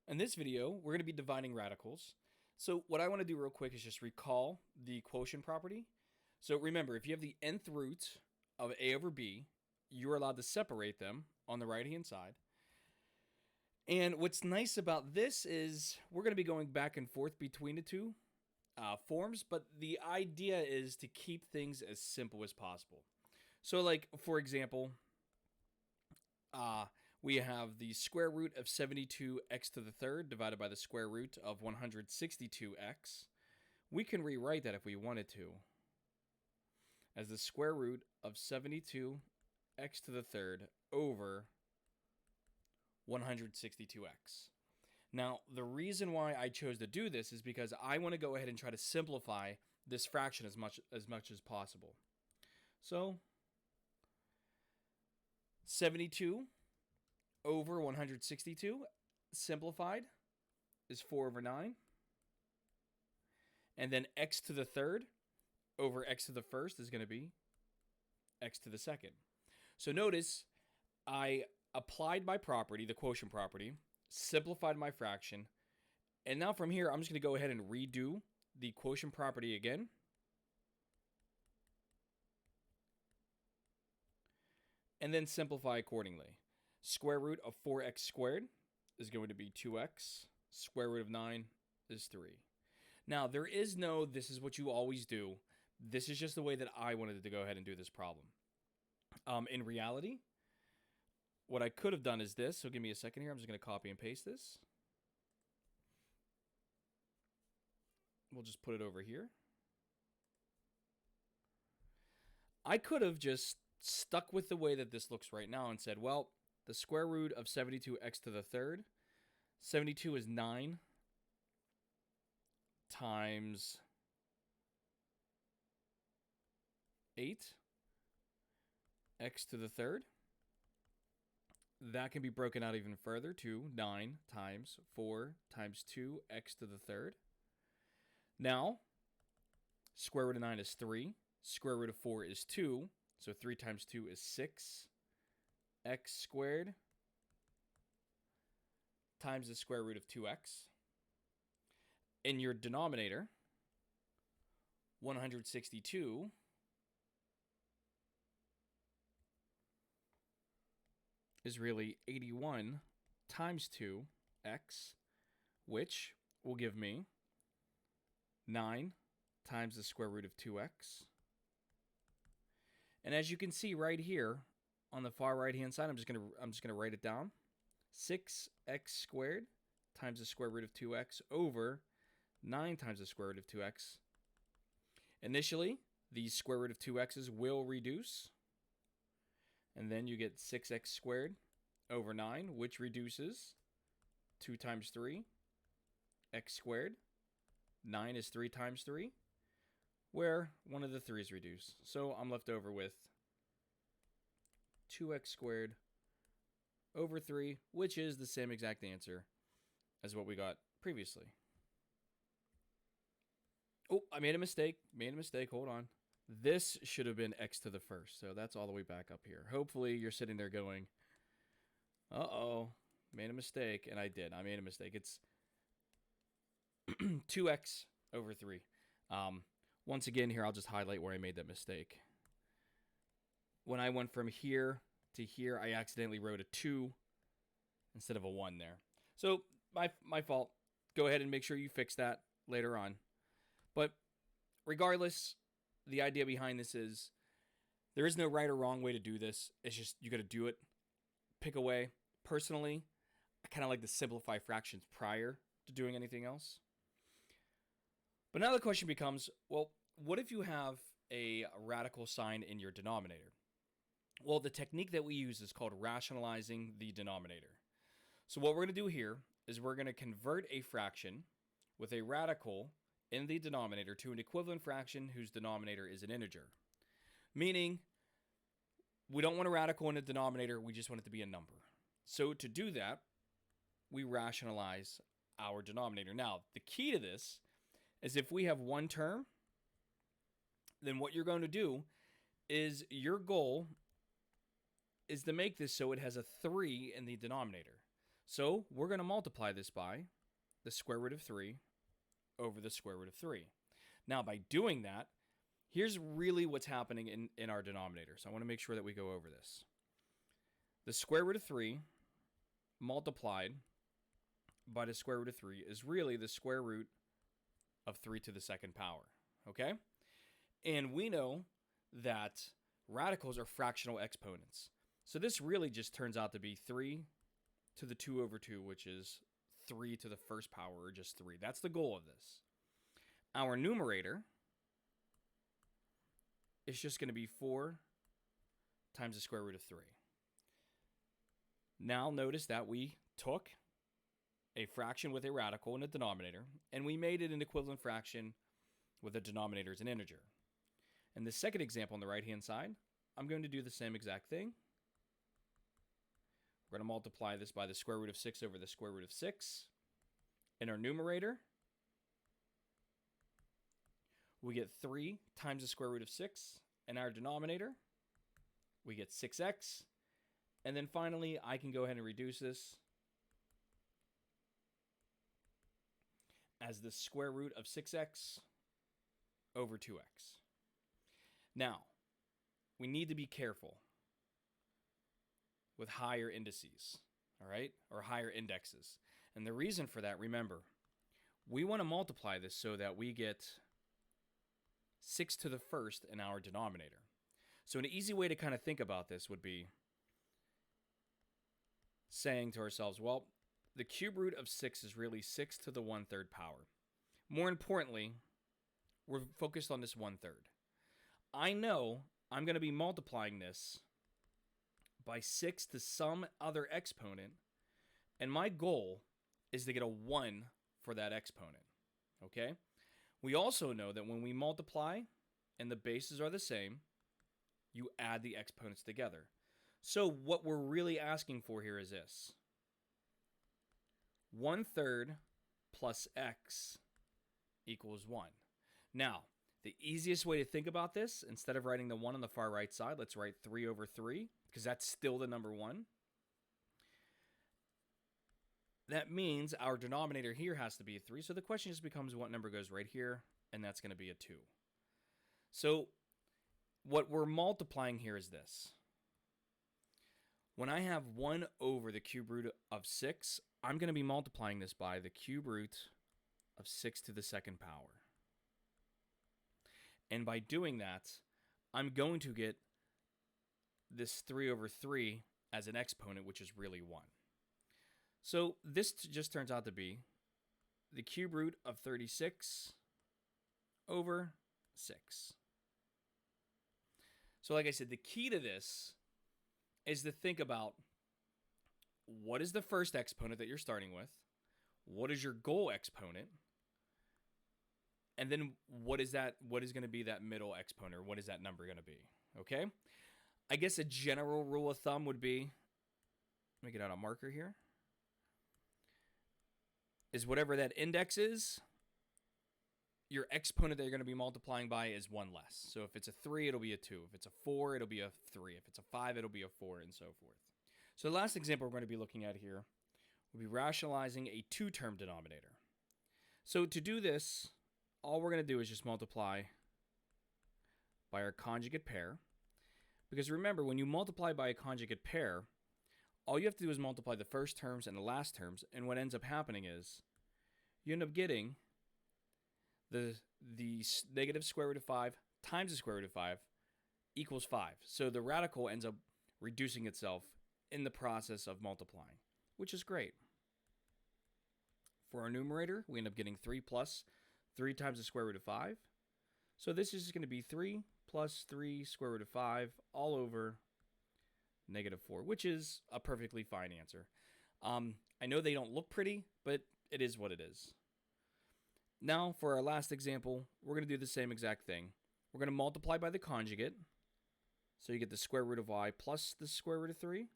In this video, we're going to be dividing radicals. So what I want to do real quick is just recall the quotient property. So remember, if you have the nth root of a over b, you're allowed to separate them on the right-hand side. And what's nice about this is we're going to be going back and forth between the two forms, but the idea is to keep things as simple as possible. So like, for example, we have the square root of 72x to the third divided by the square root of 162x. We can rewrite that if we wanted to as the square root of 72x to the third over 162x. Now, the reason why I chose to do this is because I want to go ahead and try to simplify this fraction as much as possible. So 72 over 162 simplified is 4 over 9. And then x to the third over x to the first is going to be x to the second. So notice I applied my property, the quotient property, simplified my fraction, and now from here I'm just going to go ahead and redo the quotient property again. And then simplify accordingly. Square root of 4x squared is going to be 2x. Square root of 9 is 3. Now, there is no, this is what you always do. This is just the way that I wanted to go ahead and do this problem. In reality, what I could have done is this. So give me a second here. I'm just going to copy and paste this. We'll just put it over here. I could have just stuck with the way that this looks right now and said, well, the square root of 72x to the third, 72 is 9 times 8, x to the third. That can be broken out even further to 9 times 4 times 2, x to the third. Now, square root of 9 is 3. Square root of 4 is 2. So 3 times 2 is 6. X squared times the square root of 2x. In your denominator, 162 is really 81 times 2x, which will give me 9 times the square root of 2x. And as you can see right here on the far right hand side, I'm just gonna write it down. 6x squared times the square root of 2x over 9 times the square root of 2x. Initially, these square root of 2x's will reduce. And then you get 6x squared over 9, which reduces 2 times 3, x squared. 9 is 3 times 3, where one of the 3's reduced. So I'm left over with 2x squared over 3, which is the same exact answer as what we got previously. Oh, I made a mistake. Hold on. This should have been x to the first, so that's all the way back up here. Hopefully you're sitting there going, uh-oh, made a mistake, and I did. I made a mistake. It's 2x over 3. Once again, here, I'll just highlight where I made that mistake. When I went from here to here, I accidentally wrote a 2 instead of a 1 there. So, my fault. Go ahead and make sure you fix that later on. But regardless, the idea behind this is there is no right or wrong way to do this. It's just you got to do it. Pick a way. Personally, I kind of like to simplify fractions prior to doing anything else. But now the question becomes, well, what if you have a radical sign in your denominator? Well, the technique that we use is called rationalizing the denominator. So what we're going to do here is we're going to convert a fraction with a radical in the denominator to an equivalent fraction whose denominator is an integer. Meaning, we don't want a radical in the denominator, we just want it to be a number. So to do that, we rationalize our denominator. Now, the key to this is if we have one term, then what you're going to do is your goal is to make this so it has a 3 in the denominator. So we're going to multiply this by the square root of 3 over the square root of 3. Now, by doing that, here's really what's happening in our denominator. So I want to make sure that we go over this. The square root of 3 multiplied by the square root of 3 is really the square root of 3 to the second power, okay? And we know that radicals are fractional exponents. So this really just turns out to be 3 to the 2 over 2, which is 3 to the first power, or just 3. That's the goal of this. Our numerator is just going to be 4 times the square root of 3. Now notice that we took a fraction with a radical in the denominator, and we made it an equivalent fraction with a denominator as an integer. In the second example on the right-hand side, I'm going to do the same exact thing. We're going to multiply this by the square root of 6 over the square root of 6. In our numerator, we get 3 times the square root of 6. In our denominator, we get 6x. And then finally, I can go ahead and reduce this as the square root of 6x over 2x. Now, we need to be careful with higher indices, all right, or higher indexes. And the reason for that, remember, we want to multiply this so that we get 6 to the first in our denominator. So an easy way to kind of think about this would be saying to ourselves, well, the cube root of 6 is really 6 to the 1/3 power. More importantly, we're focused on this 1/3. I know I'm going to be multiplying this by 6 to some other exponent, and my goal is to get a 1 for that exponent, okay? We also know that when we multiply and the bases are the same, you add the exponents together. So what we're really asking for here is this. 1/3 plus x equals 1. Now, the easiest way to think about this, instead of writing the 1 on the far right side, let's write 3 over 3, because that's still the number 1. That means our denominator here has to be a 3, so the question just becomes what number goes right here, and that's going to be a 2. So what we're multiplying here is this. When I have 1 over the cube root of 6, I'm going to be multiplying this by the cube root of 6 to the second power. And by doing that, I'm going to get this 3 over 3 as an exponent, which is really 1. So this just turns out to be the cube root of 36 over 6. So like I said, the key to this is to think about what is the first exponent that you're starting with, what is your goal exponent, and then what is going to be that middle exponent, or what is that number going to be, okay? I guess a general rule of thumb would be, let me get out a marker here, is whatever that index is, your exponent that you're going to be multiplying by is 1 less. So if it's a 3, it'll be a 2. If it's a 4, it'll be a 3. If it's a 5, it'll be a 4, and so forth. So the last example we're going to be looking at here will be rationalizing a 2-term denominator. So to do this, all we're going to do is just multiply by our conjugate pair. Because remember, when you multiply by a conjugate pair, all you have to do is multiply the first terms and the last terms, and what ends up happening is you end up getting the negative square root of 5 times the square root of 5 equals 5. So the radical ends up reducing itself in the process of multiplying, which is great. For our numerator, we end up getting 3 plus 3 times the square root of 5. So this is going to be 3 plus 3 square root of 5 all over negative 4, which is a perfectly fine answer. I know they don't look pretty, but it is what it is. Now, for our last example, we're going to do the same exact thing. We're going to multiply by the conjugate. So you get the square root of y plus the square root of 3.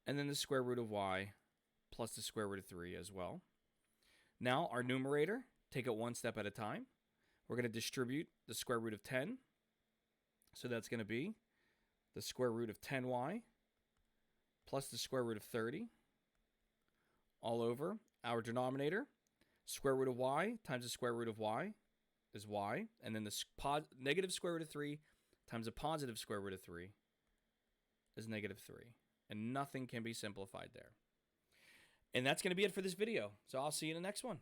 And then the square root of y plus the square root of 3 as well. Now, our numerator, take it one step at a time. We're going to distribute the square root of 10. So that's going to be the square root of 10y plus the square root of 30. all over our denominator. Square root of y times the square root of y is y. And then the negative square root of 3 times the positive square root of 3 is negative 3. And nothing can be simplified there. And that's going to be it for this video. So I'll see you in the next one.